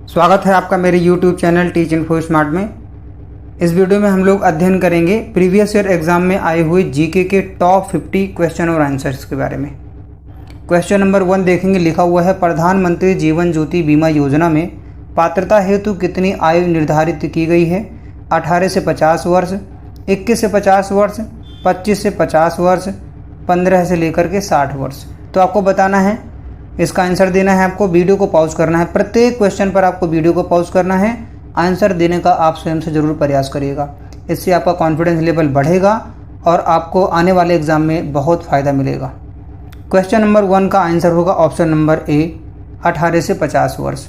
स्वागत है आपका मेरे YouTube channel teach info smart में। इस वीडियो में हम लोग अध्ययन करेंगे प्रीवियस ईयर एग्जाम में आए हुए जीके के टॉप 50 क्वेश्चन और आंसर्स के बारे में। क्वेश्चन नंबर 1 देखेंगे, लिखा हुआ है प्रधानमंत्री जीवन ज्योति बीमा योजना में पात्रता हेतु कितनी आयु निर्धारित की गई है? 18 से 50 वर्ष, 21 से 50 वर्ष, 25 से 50 वर्ष, 15 से लेकर के 60 वर्ष। तो आपको बताना है, इसका आंसर देना है। आपको वीडियो को पॉज करना है, प्रत्येक क्वेश्चन पर आपको वीडियो को पॉज करना है। आंसर देने का आप स्वयं से ज़रूर प्रयास करिएगा, इससे आपका कॉन्फिडेंस लेवल बढ़ेगा और आपको आने वाले एग्जाम में बहुत फ़ायदा मिलेगा। क्वेश्चन नंबर 1 का आंसर होगा ऑप्शन नंबर ए, 18 से 50 वर्ष।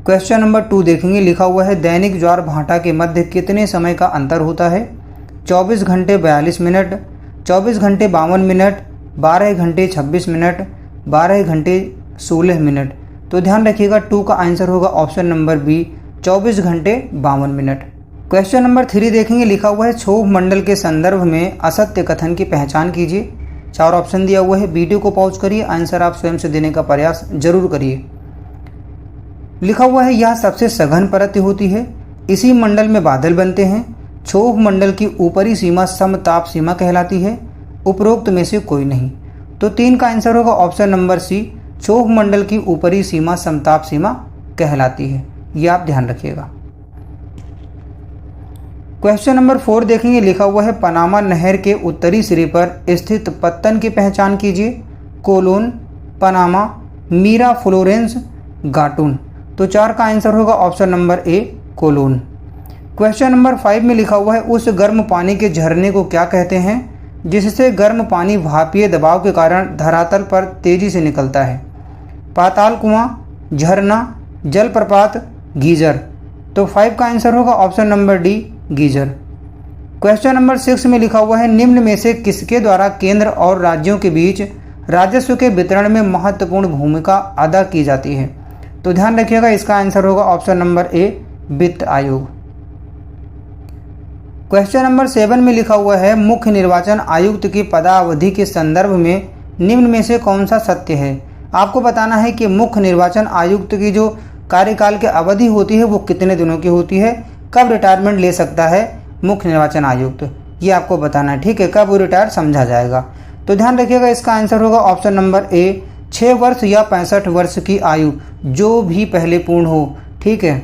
क्वेश्चन नंबर 2 देखेंगे, लिखा हुआ है दैनिक ज्वार भाटा के मध्य कितने समय का अंतर होता है? 24 घंटे 42 मिनट, 24 घंटे 52 मिनट, 12 घंटे 26 मिनट, 12 घंटे 16 मिनट। तो ध्यान रखिएगा 2 का आंसर होगा ऑप्शन नंबर बी, 24 घंटे 52 मिनट। क्वेश्चन नंबर 3 देखेंगे, लिखा हुआ है क्षोभ मंडल के संदर्भ में असत्य कथन की पहचान कीजिए। 4 ऑप्शन दिया हुआ है, वीडियो को पॉज करिए, आंसर आप स्वयं से देने का प्रयास जरूर करिए। लिखा हुआ है यह सबसे सघन परत होती है, इसी मंडल में बादल बनते हैं, क्षोभ मंडल की ऊपरी सीमा समताप सीमा कहलाती है, उपरोक्त में से कोई नहीं। तो 3 का आंसर होगा ऑप्शन नंबर सी, क्षोभ मंडल की ऊपरी सीमा समताप सीमा कहलाती है। यह आप ध्यान रखिएगा। क्वेश्चन नंबर 4 देखेंगे, लिखा हुआ है पनामा नहर के उत्तरी सिरे पर स्थित पत्तन की पहचान कीजिए। Colon, Panama, Miraflores, Gatun. तो 4 का आंसर होगा option number A, Colon. Question number 5 में लिखा हुआ है उस गर्म पानी के झरने को क्या कहते हैं जिससे गर्म पानी भापीय दबाव के कारण धरातल पर तेजी से निकलता है? पाताल कुआं, झरना, जलप्रपात, गीजर। तो 5 का आंसर होगा option number D, geyser. Question number 6 में लिखा हुआ है निम्न में से किसके द्वारा केंद्र और राज्यों के बीच राजस्व के वितरण में महत्वपूर्ण भूमिका अदा की जाती है? तो ध्यान रखिएगा इसका आंसर होगा ऑप्शन नंबर ए, वित्त आयोग। क्वेश्चन नंबर 7 में लिखा हुआ है मुख्य निर्वाचन आयुक्त की पदावधि के संदर्भ में निम्न में से कौन सा सत्य है? आपको बताना है कि मुख्य निर्वाचन आयुक्त की जो कार्यकाल की अवधि होती है वो कितने दिनों की होती है, कब रिटायरमेंट ले सकता है मुख्य निर्वाचन आयुक्त, ये आपको बताना है। ठीक है, कब वो रिटायर समझा जाएगा। तो ध्यान रखिएगा इसका आंसर होगा ऑप्शन नंबर ए, 6 वर्ष या 65 वर्ष की आयु, जो भी पहले पूर्ण हो। ठीक है।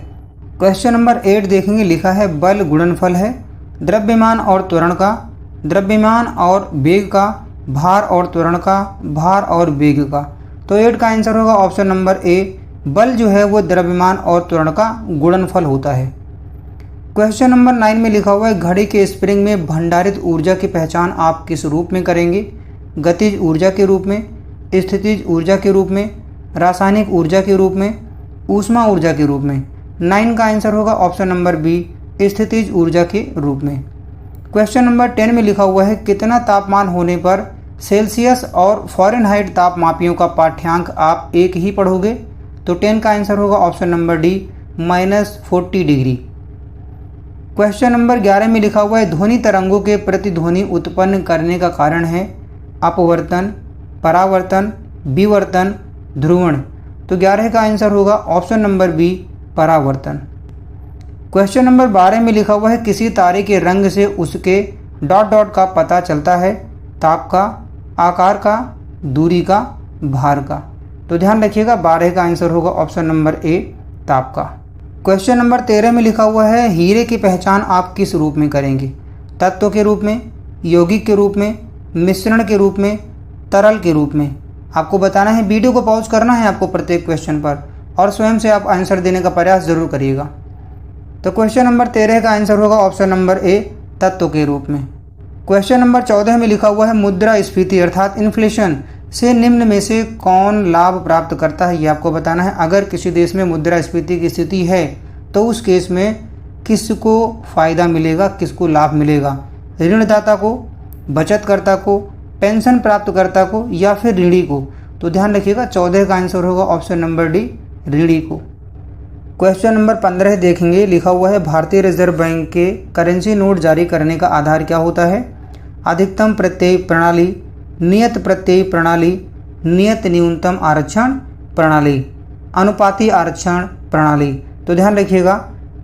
क्वेश्चन नंबर 8 देखेंगे, लिखा है बल गुणनफल है द्रव्यमान और त्वरण का, द्रव्यमान और वेग का, भार और त्वरण का, भार और वेग का। तो 8 का आंसर होगा ऑप्शन नंबर ए, बल जो है वो द्रव्यमान और त्वरण का गुणनफल होता है। क्वेश्चन नंबर 9 में लिखा हुआ है घड़ी के स्प्रिंग में भंडारित ऊर्जा की पहचान आप किस रूप में करेंगे? गतिज ऊर्जा के रूप में, स्थितिज ऊर्जा के रूप में, रासायनिक ऊर्जा के रूप में, ऊष्मा ऊर्जा के रूप में। 9 का आंसर होगा ऑप्शन नंबर बी, स्थितिज ऊर्जा के रूप में। क्वेश्चन नंबर 10 में लिखा हुआ है कितना तापमान होने पर सेल्सियस और फ़ारेनहाइट तापमापियों का पाठ्यांक आप एक ही पढ़ोगे? तो 10 का आंसर होगा option number D, -40 degree. Question number 11 में लिखा हुआ है ध्वनि तरंगों के प्रतिध्वनि उत्पन्न करने का कारण है अपवर्तन, परावर्तन, विवर्तन, ध्रुवण। तो 11 का आंसर होगा ऑप्शन नंबर बी, परावर्तन। क्वेश्चन नंबर 12 में लिखा हुआ है किसी तारे के रंग से उसके ... का पता चलता है? ताप का, आकार का, दूरी का, भार का। तो ध्यान रखिएगा 12 का आंसर होगा ऑप्शन नंबर ए, ताप का। क्वेश्चन नंबर 13 में लिखा हुआ है हीरे की पहचान आप किस रूप में करेंगे? तत्व के रूप में, यौगिक के रूप में, मिश्रण के रूप में, तरल के रूप में। आपको बताना है, वीडियो को पॉज करना है आपको प्रत्येक क्वेश्चन पर और स्वयं से आप आंसर देने का प्रयास जरूर करिएगा। तो क्वेश्चन नंबर 13 का आंसर होगा ऑप्शन नंबर ए, तत्व के रूप में। क्वेश्चन नंबर 14 में लिखा हुआ है मुद्रास्फीति अर्थात इन्फ्लेशन से निम्न में से कौन लाभ प्राप्त करता है? ये आपको बताना है। अगर किसी देश में मुद्रास्फीति की स्थिति है तो उस केस में किसको फ़ायदा मिलेगा, किसको लाभ मिलेगा? ऋणदाता को, बचतकर्ता को, पेंशन प्राप्तकर्ता को या फिर ऋणी को? तो ध्यान रखिएगा 14 का आंसर होगा ऑप्शन नंबर डी, ऋणी को। क्वेश्चन नंबर 15 देखेंगे, लिखा हुआ है भारतीय रिजर्व बैंक के करेंसी नोट जारी करने का आधार क्या होता है? अधिकतम प्रत्यय प्रणाली, नियत प्रत्यय प्रणाली, नियत न्यूनतम आरक्षण प्रणाली। अनुपाती आरक्षण प्रणाली। तो ध्यान रखिएगा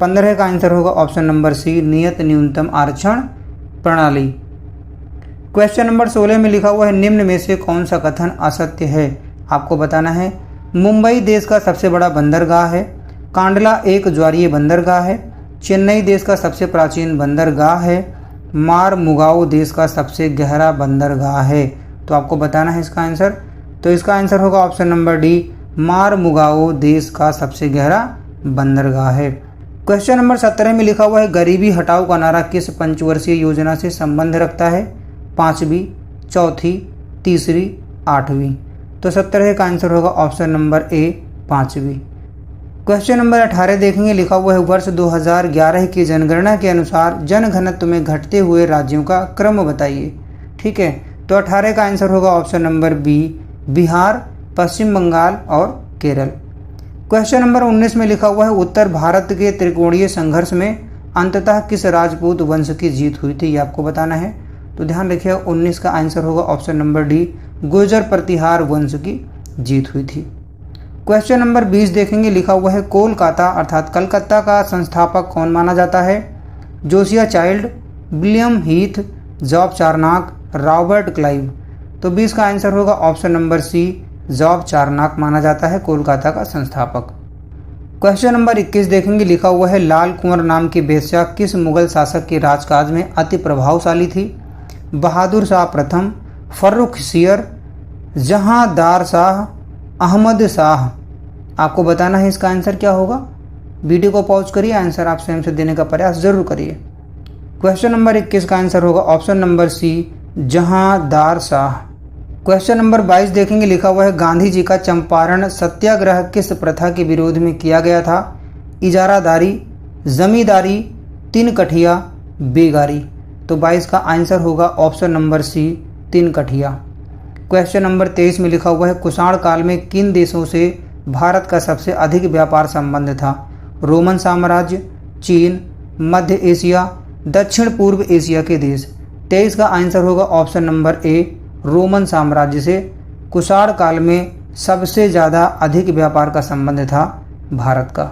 15 का आंसर होगा ऑप्शन नंबर सी, नियत न्यूनतम आरक्षण प्रणाली। क्वेश्चन नंबर 16 में लिखा हुआ है निम्न में से कौन सा कथन असत्य है। आपको बताना है मुंबई देश का सबसे बड़ा बंदरगाह है, कांडला एक ज्वारीय बंदरगाह है, चेन्नई देश का सबसे प्राचीन बंदरगाह है, मारमुगाओ देश का सबसे गहरा बंदरगाह है। तो आपको बताना है इसका आंसर। तो इसका आंसर होगा ऑप्शन नंबर डी, मारमुगाओ देश का सबसे गहरा बंदरगाह है। क्वेश्चन नंबर 17 में लिखा हुआ है गरीबी हटाओ का नारा किस पंचवर्षीय योजना से संबंध रखता है। 5वीं, चौथी, तीसरी, 8वीं। तो 17 का आंसर होगा ऑप्शन नंबर ए, 5वीं। क्वेश्चन नंबर 18 देखेंगे, लिखा हुआ है वर्ष 2011 की जनगणना के अनुसार जनघनत्व में घटते हुए राज्यों का क्रम बताइए। ठीक है, तो 18 का आंसर होगा ऑप्शन नंबर बी, बिहार, पश्चिम बंगाल और केरल। क्वेश्चन नंबर 19 में लिखा हुआ है उत्तर भारत के त्रिकोणीय संघर्ष में अंततः किस राजपूत वंश की जीत हुई थी, ये आपको बताना है। तो ध्यान रखिए 19 का आंसर होगा ऑप्शन नंबर डी, गुर्जर प्रतिहार वंश की जीत हुई थी। क्वेश्चन नंबर 20 देखेंगे, लिखा हुआ है कोलकाता अर्थात कलकत्ता का संस्थापक कौन माना जाता है। Josiah Child, William Heath, Job Charnock, Robert Clive. तो 20 का आंसर होगा option number C, Job Charnock माना जाता है कोलकाता का संस्थापक। क्वेश्चन नंबर 21 देखेंगे, लिखा हुआ है लाल कुंवर नाम की बेश्या किस मुगल शासक के राजकाज में अति प्रभावशाली थी। बहादुर शाह प्रथम, फर्रुखसियर, जहांदार शाह, अहमद शाह। आपको बताना है इसका आंसर क्या होगा। वीडियो को पॉज करिए, आंसर आप स्वयं से देने का प्रयास जरूर करिए। क्वेश्चन नंबर 21 का आंसर होगा option number C, Jahandar Shah. Question number 22 देखेंगे, लिखा हुआ है गांधी जी का चंपारण सत्याग्रह किस प्रथा के विरोध में किया गया था। इजारादारी, जमींदारी, तीन कठिया, बेगारी। तो 22 का आंसर होगा ऑप्शन नंबर सी, तीन कठिया। क्वेश्चन नंबर 23 में लिखा हुआ है कुषाण काल में किन देशों से भारत का सबसे अधिक व्यापार संबंध था। रोमन साम्राज्य, चीन, मध्य एशिया, दक्षिण पूर्व एशिया के देश। 23 का आंसर होगा ऑप्शन नंबर ए, रोमन साम्राज्य से कुषाण काल में सबसे ज़्यादा अधिक व्यापार का संबंध था भारत का।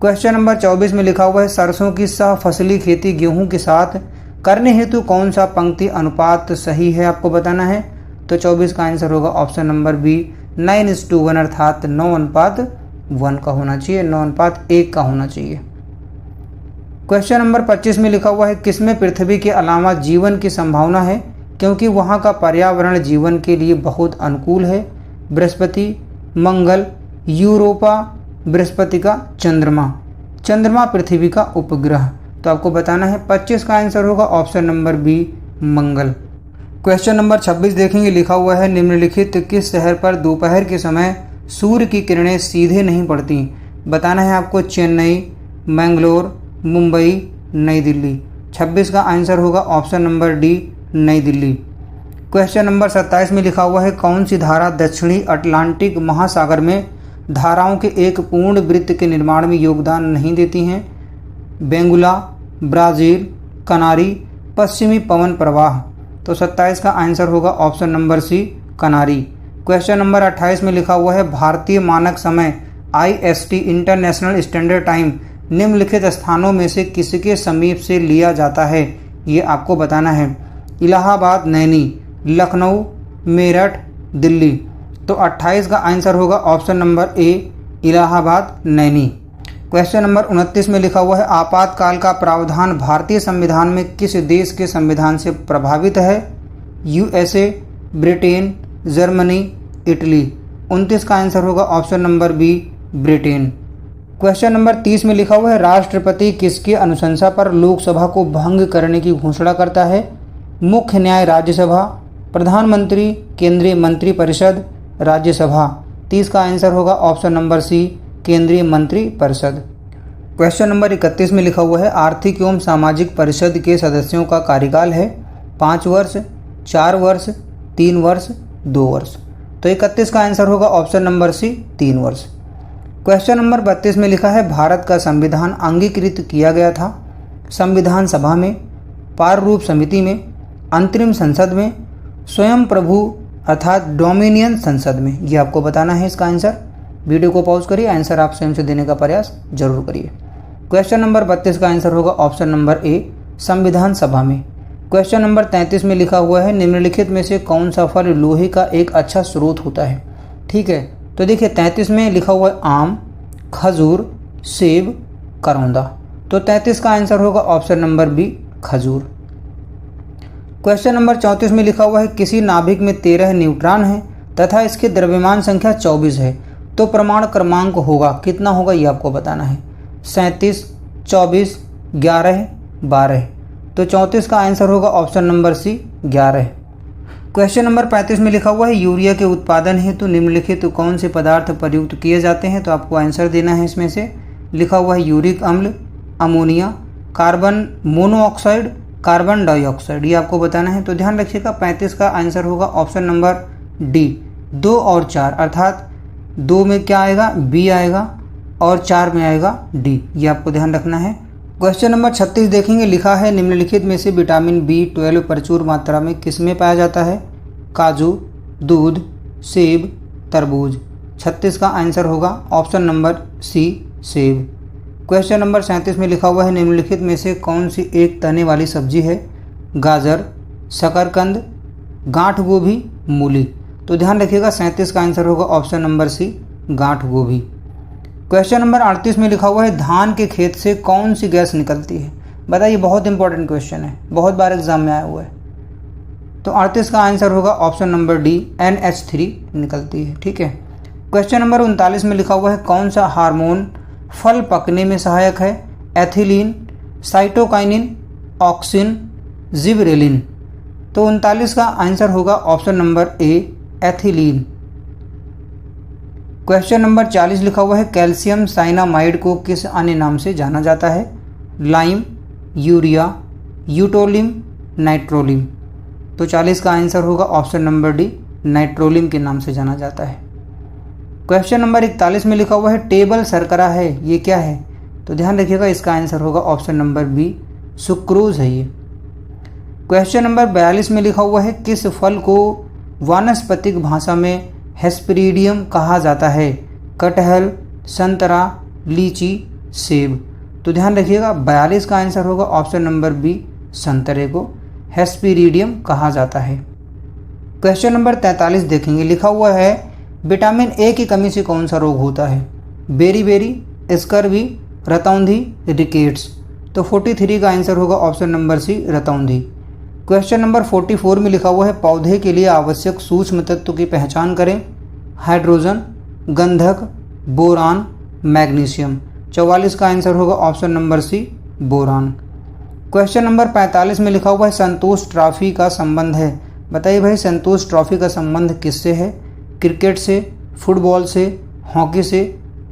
क्वेश्चन नंबर 24 में लिखा हुआ है सरसों की सह फसली खेती गेहूं के साथ करने हेतु कौन सा पंक्ति अनुपात सही है, आपको बताना है। तो 24 का आंसर होगा ऑप्शन नंबर बी, 9:1 अर्थात 9:1 का होना चाहिए, 9:1 का होना चाहिए। क्वेश्चन नंबर 25 में लिखा हुआ है किसमें पृथ्वी के अलावा जीवन की संभावना है क्योंकि वहाँ का पर्यावरण जीवन के लिए बहुत अनुकूल है। बृहस्पति, मंगल, यूरोपा, बृहस्पति का चंद्रमा, चंद्रमा पृथ्वी का उपग्रह। तो आपको बताना है 25 का आंसर होगा ऑप्शन नंबर बी, मंगल। क्वेश्चन नंबर 26 देखेंगे, लिखा हुआ है निम्नलिखित किस शहर पर दोपहर के समय सूर्य की किरणें सीधे नहीं पड़ती। बताना है आपको चेन्नई, मैंगलोर, मुंबई, नई दिल्ली। 26 का आंसर होगा ऑप्शन नंबर डी, नई दिल्ली। क्वेश्चन नंबर 27 में लिखा हुआ है कौन सी धारा दक्षिणी अटलांटिक महासागर में धाराओं के एक पूर्ण वृत्त के निर्माण में योगदान नहीं देती हैं। बेंगुला, ब्राज़ील, कनारी, पश्चिमी पवन प्रवाह। तो 27 का आंसर होगा ऑप्शन नंबर सी, कनारी। क्वेश्चन नंबर 28 में लिखा हुआ है भारतीय मानक समय IST इंटरनेशनल स्टैंडर्ड टाइम निम्नलिखित स्थानों में से किसके समीप से लिया जाता है, ये आपको बताना है। इलाहाबाद, नैनी, लखनऊ, मेरठ, दिल्ली। तो 28 का आंसर होगा ऑप्शन नंबर ए, इलाहाबाद, नैनी। क्वेश्चन नंबर 29 में लिखा हुआ है आपातकाल का प्रावधान भारतीय संविधान में किस देश के संविधान से प्रभावित है। USA, Britain, Germany, Italy. 29 का आंसर होगा option number B, Britain. Question number 30 में लिखा हुआ है राष्ट्रपति किसकी अनुशंसा पर लोकसभा को भंग करने की घोषणा करता है। मुख्य न्याय राज्यसभा, प्रधानमंत्री, केंद्रीय मंत्रिपरिषद, राज्यसभा। 30 का आंसर होगा ऑप्शन नंबर सी, केंद्रीय मंत्रिपरिषद। क्वेश्चन नंबर 31 में लिखा हुआ है आर्थिक एवं सामाजिक परिषद के सदस्यों का कार्यकाल है 5 वर्ष, 4 वर्ष, 3 वर्ष, 2 वर्ष। तो 31 का आंसर होगा ऑप्शन नंबर सी, 3 वर्ष। क्वेश्चन नंबर 32 में लिखा है भारत का संविधान अंगीकृत किया गया था संविधान सभा में, प्रारूप समिति में, अंतरिम संसद में, स्वयं प्रभु अर्थात डोमिनियन संसद में। ये आपको बताना है इसका आंसर। वीडियो को पॉज करिए, आंसर आप स्वयं से देने का प्रयास जरूर करिए। क्वेश्चन नंबर 32 का आंसर होगा ऑप्शन नंबर ए, संविधान सभा में। क्वेश्चन नंबर 33 में लिखा हुआ है निम्नलिखित में से कौन सा फल लोहे का एक अच्छा स्रोत होता है। ठीक है, तो देखिए 33 में लिखा हुआ है आम, खजूर, सेब, करौंदा। तो 33 का आंसर होगा ऑप्शन नंबर बी, खजूर। क्वेश्चन नंबर 34 में लिखा हुआ है किसी नाभिक में 13 न्यूट्रॉन है तथा इसकी द्रव्यमान संख्या 24 है, तो प्रमाण क्रमांक होगा कितना होगा ये आपको बताना है। 37, 24, 11, 12। तो 34 का आंसर होगा option number C, 11। Question number 35 में लिखा हुआ है यूरिया के उत्पादन हेतु निम्नलिखित कौन से पदार्थ प्रयुक्त किए जाते हैं। तो आपको आंसर देना है। इसमें से लिखा हुआ है यूरिक अम्ल, ammonia, carbon monoxide, carbon dioxide, ये आपको बताना है। तो ध्यान रखिएगा 35 का आंसर होगा ऑप्शन नंबर डी, 2 और 4, अर्थात 2 में क्या आएगा, बी आएगा और 4 में आएगा डी, ये आपको ध्यान रखना है। क्वेश्चन नंबर 36 देखेंगे, लिखा है निम्नलिखित में से विटामिन B12 प्रचुर मात्रा में किसमें पाया जाता है। काजू, दूध, सेब, तरबूज। 36 का आंसर होगा ऑप्शन नंबर सी, सेब। क्वेश्चन नंबर 37 में लिखा हुआ है निम्नलिखित में से कौन सी एक तने वाली सब्जी है। गाजर, शकरकंद, गांठ गोभी, मूली। तो ध्यान रखिएगा 37 का आंसर होगा ऑप्शन नंबर सी, गांठ गोभी। क्वेश्चन नंबर 38 में लिखा हुआ है धान के खेत से कौन सी गैस निकलती है। बताइए, बहुत इंपॉर्टेंट क्वेश्चन है, बहुत बार एग्जाम में आया हुआ है। तो 38 का आंसर होगा ऑप्शन नंबर डी, NH3 निकलती है। ठीक है। क्वेश्चन नंबर 39 में लिखा हुआ है कौन सा हार्मोन फल पकने में सहायक है। Ethylene, cytokinin, auxin, gibberellin. तो 39 का आंसर होगा ऑप्शन नंबर ए, एथिलीन। क्वेश्चन नंबर 40 लिखा हुआ है कैल्शियम साइनामाइड को किस अन्य नाम से जाना जाता है। लाइम, यूरिया, यूटोलिम, नाइट्रोलिम। तो 40 का आंसर होगा ऑप्शन नंबर डी, नाइट्रोलिम के नाम से जाना जाता है। क्वेश्चन नंबर 41 में लिखा हुआ है टेबल शर्करा है, ये क्या है। तो ध्यान रखिएगा इसका आंसर होगा ऑप्शन नंबर बी, सुक्रोज है ये। क्वेश्चन नंबर 42 में लिखा हुआ है किस फल को वानस्पतिक भाषा में हेस्पेरिडियम कहा जाता है। कटहल, संतरा, लीची, सेब। तो ध्यान रखिएगा 42 का आंसर होगा ऑप्शन नंबर बी, संतरे को हेस्पेरिडियम कहा जाता है। क्वेश्चन नंबर 43 देखेंगे, लिखा हुआ है विटामिन ए की कमी से कौन सा रोग होता है। बेरी, स्कर्वी, रतौंधी, रिकेट्स। तो 43 का आंसर होगा ऑप्शन नंबर सी, रतौंधी। क्वेश्चन नंबर 44 में लिखा हुआ है पौधे के लिए आवश्यक सूक्ष्म तत्व की पहचान करें। हाइड्रोजन, गंधक, बोरान, मैग्नीशियम। 44 का आंसर होगा option number C, boron. Question number 45 में लिखा हुआ है संतोष ट्रॉफी का संबंध है। बताइए भाई, संतोष ट्रॉफी का संबंध किससे है। क्रिकेट से, फुटबॉल से, हॉकी से,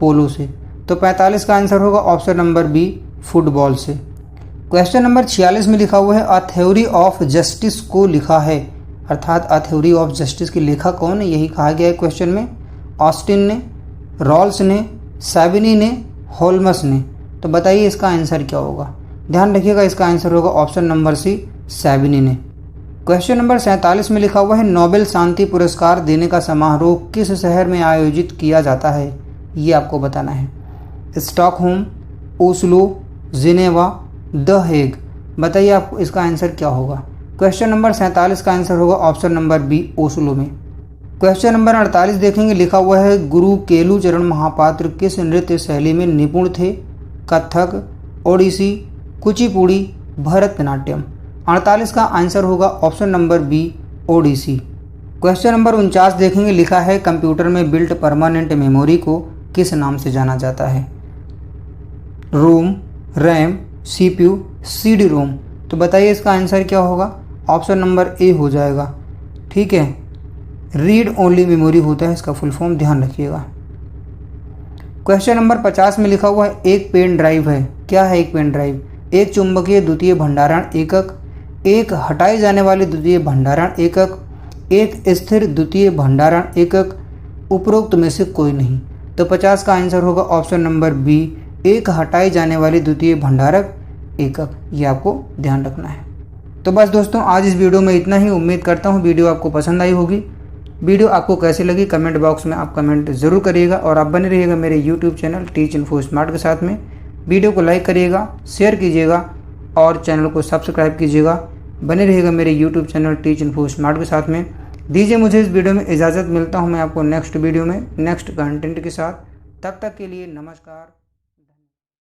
पोलो से। तो 45 का आंसर होगा ऑप्शन नंबर बी, फुटबॉल से। क्वेश्चन नंबर 46 में लिखा हुआ है अ थ्योरी ऑफ जस्टिस को लिखा है, अर्थात अ थ्योरी ऑफ जस्टिस की लेखक कौन है, यही कहा गया है क्वेश्चन में। ऑस्टिन ने, रॉल्स ने, सैबिनी ने, होल्मस ने। तो बताइए इसका आंसर क्या होगा। ध्यान रखिएगा इसका आंसर होगा ऑप्शन नंबर सी, सैबिनी ने। क्वेश्चन नंबर 47 में लिखा हुआ है नोबेल शांति पुरस्कार देने का समारोह किस शहर में आयोजित किया जाता है, ये आपको बताना है। Stockholm, Oslo, Geneva, the Hague. बताइए आपको इसका आंसर क्या होगा। क्वेश्चन नंबर 47 का आंसर होगा ऑप्शन नंबर बी, ओस्लो में। क्वेश्चन नंबर 48 देखेंगे, लिखा हुआ है गुरु केलुचरण महापात्र किस नृत्य शैली में निपुण थे। कथक, ओडिसी, कुचिपुड़ी, भरतनाट्यम। 48 का आंसर होगा option number B, Odissi. Question number 49 देखेंगे, लिखा है कंप्यूटर में बिल्ट परमानेंट मेमोरी को किस नाम से जाना जाता है। रोम, रैम, CPU, CD रोम। तो बताइए इसका आंसर क्या होगा। ऑप्शन नंबर ए हो जाएगा। ठीक है, रीड ओनली मेमोरी होता है इसका फुल फॉर्म, ध्यान रखिएगा। क्वेश्चन नंबर 50 में लिखा हुआ है एक पेन ड्राइव है। क्या है एक पेन ड्राइव। एक चुंबकीय द्वितीय भंडारण एकक, एक हटाई जाने वाली द्वितीय भंडारण एकक, एक स्थिर द्वितीय भंडारण एकक, उपरोक्त में से कोई नहीं। तो 50 का आंसर होगा ऑप्शन नंबर बी, एक हटाई जाने वाली द्वितीय भंडारक एकक। ये आपको ध्यान रखना है। तो बस दोस्तों आज इस वीडियो में इतना ही। उम्मीद करता हूँ वीडियो आपको पसंद आई होगी। वीडियो आपको कैसी लगी कमेंट बॉक्स में आप कमेंट ज़रूर करिएगा और आप बने रहिएगा मेरे YouTube channel teach info smart के साथ में। वीडियो को लाइक करिएगा, शेयर कीजिएगा और चैनल को सब्सक्राइब कीजिएगा। बने रहिएगा मेरे YouTube channel teach info smart के साथ में। दीजिए मुझे इस वीडियो में इजाज़त, मिलता हूँ मैं आपको नेक्स्ट वीडियो में नेक्स्ट कंटेंट के साथ। तब तक के लिए नमस्कार।